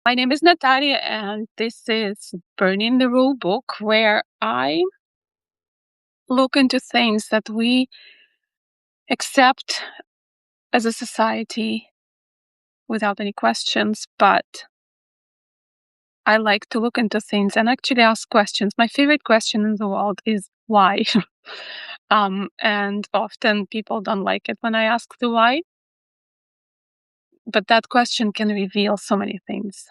My name is Nataliya, and this is Burning the Rule Book, where I look into things that we accept as a society without any questions. But I like to look into things and actually ask questions. My favorite question in the world is why. And often people don't like it when I ask the why, but that question can reveal so many things.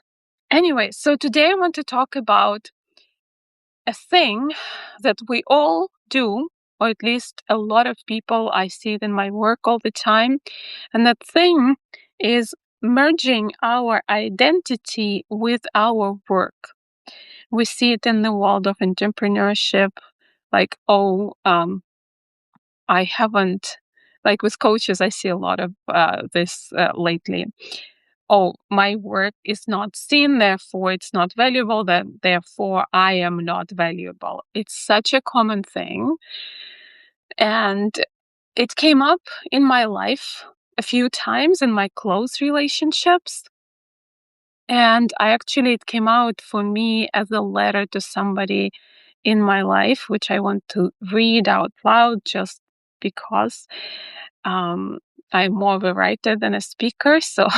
Anyway, so today I want to talk about a thing that we all do, or at least a lot of people. I see it in my work all the time. And that thing is merging our identity with our work. We see it in the world of entrepreneurship, like, I haven't, like with coaches, I see a lot of this lately. Oh, my work is not seen, therefore it's not valuable, therefore I am not valuable. It's such a common thing. And it came up in my life a few times in my close relationships. And it came out for me as a letter to somebody in my life, which I want to read out loud just because I'm more of a writer than a speaker. So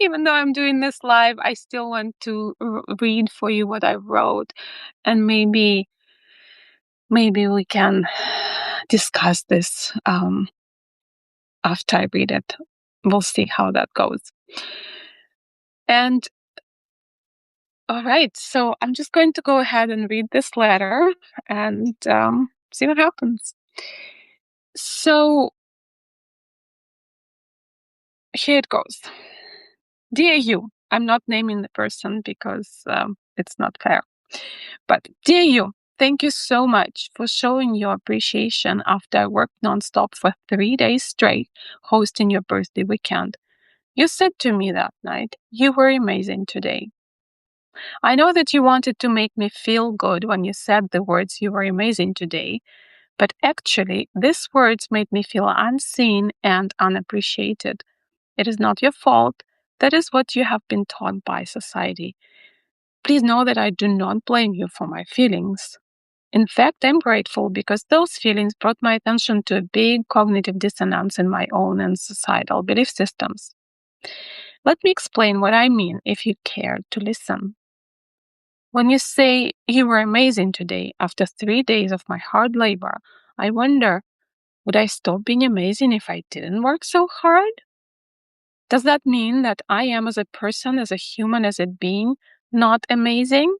even though I'm doing this live, I still want to read for you what I wrote, and maybe we can discuss this after I read it. We'll see how that goes. And all right, so I'm just going to go ahead and read this letter and see what happens. So here it goes. Dear you, I'm not naming the person because it's not fair. But dear you, thank you so much for showing your appreciation after I worked nonstop for 3 days straight hosting your birthday weekend. You said to me that night, you were amazing today. I know that you wanted to make me feel good when you said the words you were amazing today, but actually, these words made me feel unseen and unappreciated. It is not your fault. That is what you have been taught by society. Please know that I do not blame you for my feelings. In fact, I'm grateful because those feelings brought my attention to a big cognitive dissonance in my own and societal belief systems. Let me explain what I mean if you care to listen. When you say you were amazing today after 3 days of my hard labor, I wonder, would I stop being amazing if I didn't work so hard? Does that mean that I am, as a person, as a human, as a being, not amazing?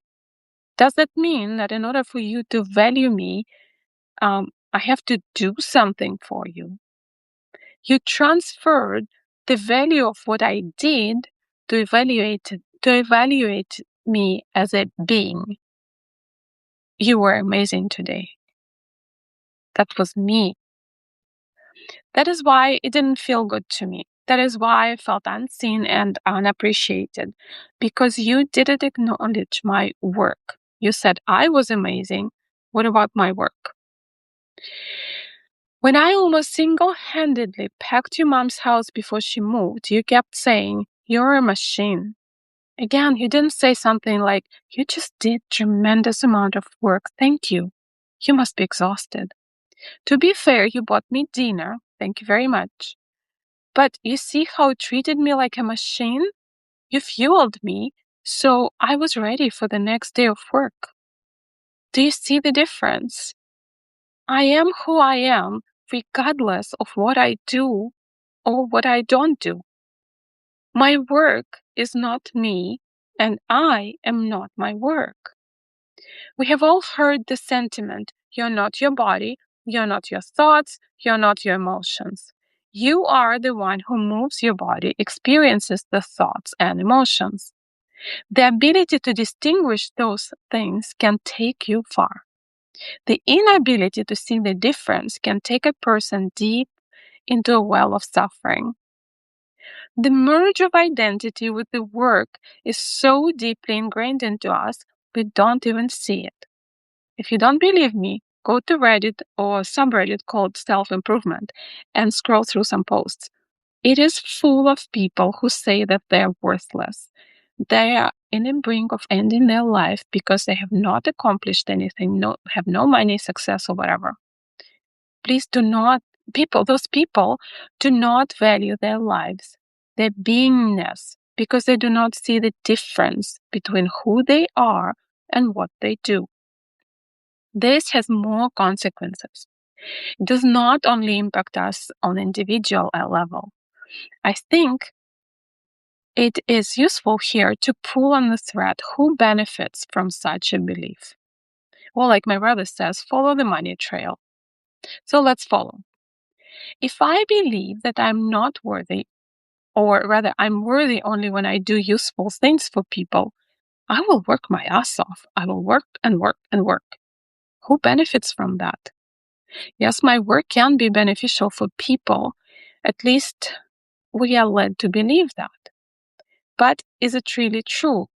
Does that mean that in order for you to value me, I have to do something for you? You transferred the value of what I did to evaluate me as a being. You were amazing today. That was me. That is why it didn't feel good to me. That is why I felt unseen and unappreciated, because you didn't acknowledge my work. You said I was amazing. What about my work? When I almost single-handedly packed your mom's house before she moved, you kept saying, "You're a machine." Again, you didn't say something like, "You just did tremendous amount of work. Thank you. You must be exhausted." To be fair, you bought me dinner. Thank you very much. But you see how it treated me like a machine? You fueled me, so I was ready for the next day of work. Do you see the difference? I am who I am, regardless of what I do or what I don't do. My work is not me, and I am not my work. We have all heard the sentiment, you're not your body, you're not your thoughts, you're not your emotions. You are the one who moves your body, experiences the thoughts and emotions. The ability to distinguish those things can take you far. The inability to see the difference can take a person deep into a well of suffering. The merge of identity with the work is so deeply ingrained into us, we don't even see it. If you don't believe me, go to Reddit or a subreddit called Self-Improvement and scroll through some posts. It is full of people who say that they're worthless. they are in the brink of ending their life because they have not accomplished anything, have no money, success, or whatever. Please do not, those people do not value their lives, their beingness, because they do not see the difference between who they are and what they do. This has more consequences. It does not only impact us on individual level. I think it is useful here to pull on the thread who benefits from such a belief. Well, like my brother says, follow the money trail. So let's follow. If I believe that I'm not worthy, or rather I'm worthy only when I do useful things for people, I will work my ass off. I will work and work and work. Who benefits from that? Yes, my work can be beneficial for people. At least we are led to believe that. But is it really true?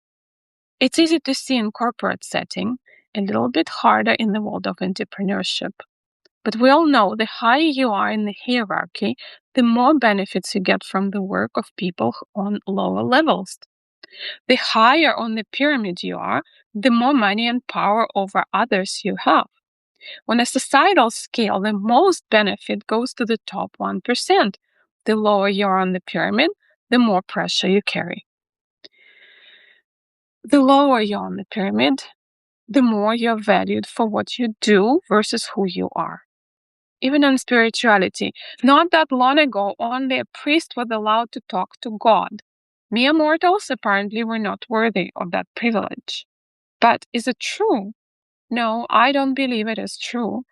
It's easy to see in corporate setting, a little bit harder in the world of entrepreneurship. But we all know the higher you are in the hierarchy, the more benefits you get from the work of people on lower levels. The higher on the pyramid you are, the more money and power over others you have. On a societal scale, the most benefit goes to the top 1%. The lower you are on the pyramid, the more pressure you carry. The lower you're on the pyramid, the more you're valued for what you do versus who you are. Even in spirituality, not that long ago, only a priest was allowed to talk to God. Mere mortals apparently were not worthy of that privilege. But is it true? No, I don't believe it is true.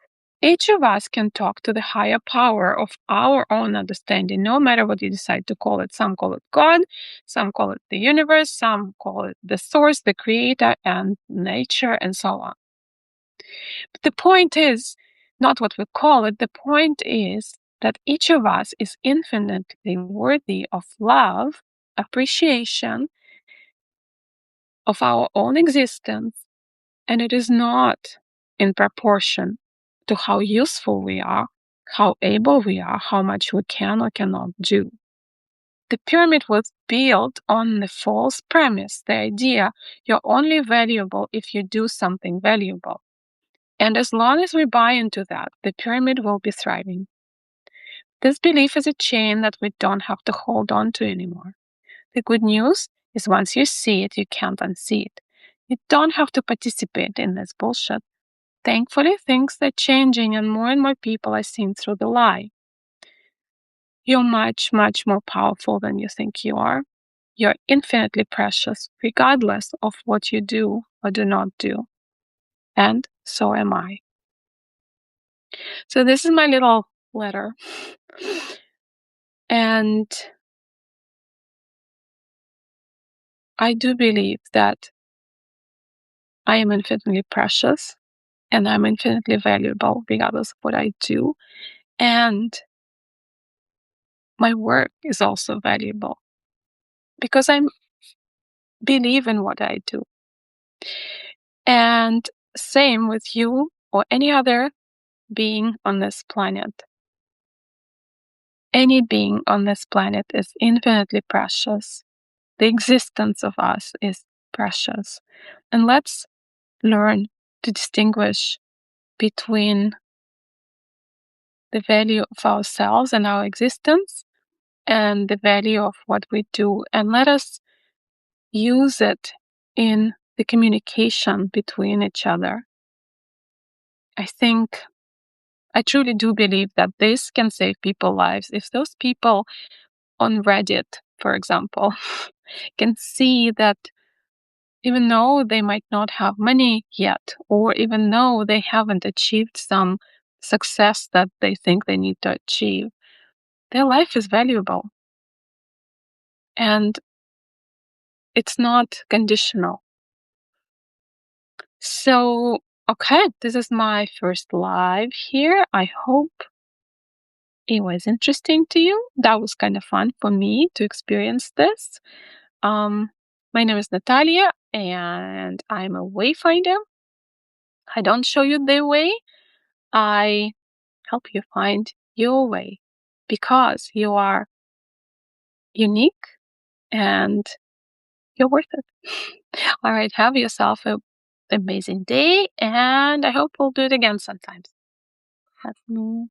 Each of us can talk to the higher power of our own understanding, no matter what you decide to call it. Some call it God, some call it the universe, some call it the source, the creator, and nature, and so on. But the point is not what we call it. The point is that each of us is infinitely worthy of love, appreciation of our own existence, and it is not in proportion to how useful we are, how able we are, how much we can or cannot do. The pyramid was built on the false premise, the idea you're only valuable if you do something valuable. And as long as we buy into that, the pyramid will be thriving. This belief is a chain that we don't have to hold on to anymore. The good news is once you see it, you can't unsee it. You don't have to participate in this bullshit. Thankfully, things are changing and more people are seeing through the lie. You're much, much more powerful than you think you are. You're infinitely precious, regardless of what you do or do not do. And so am I. So this is my little letter. And I do believe that I am infinitely precious and I'm infinitely valuable regardless of what I do. And my work is also valuable because I believe in what I do. And same with you or any other being on this planet. Any being on this planet is infinitely precious. The existence of us is precious. And let's learn to distinguish between the value of ourselves and our existence and the value of what we do. And let us use it in the communication between each other. I truly do believe that this can save people's lives. If those people on Reddit, for example, can see that even though they might not have money yet, or even though they haven't achieved some success that they think they need to achieve, their life is valuable. And it's not conditional. So, okay, this is my first live here. I hope it was interesting to you. That was kind of fun for me to experience this. My name is Nataliya, and I'm a wayfinder. I don't show you the way. I help you find your way because you are unique and You're worth it. All right. Have yourself a amazing day, and I hope we'll do it again sometimes. Have me.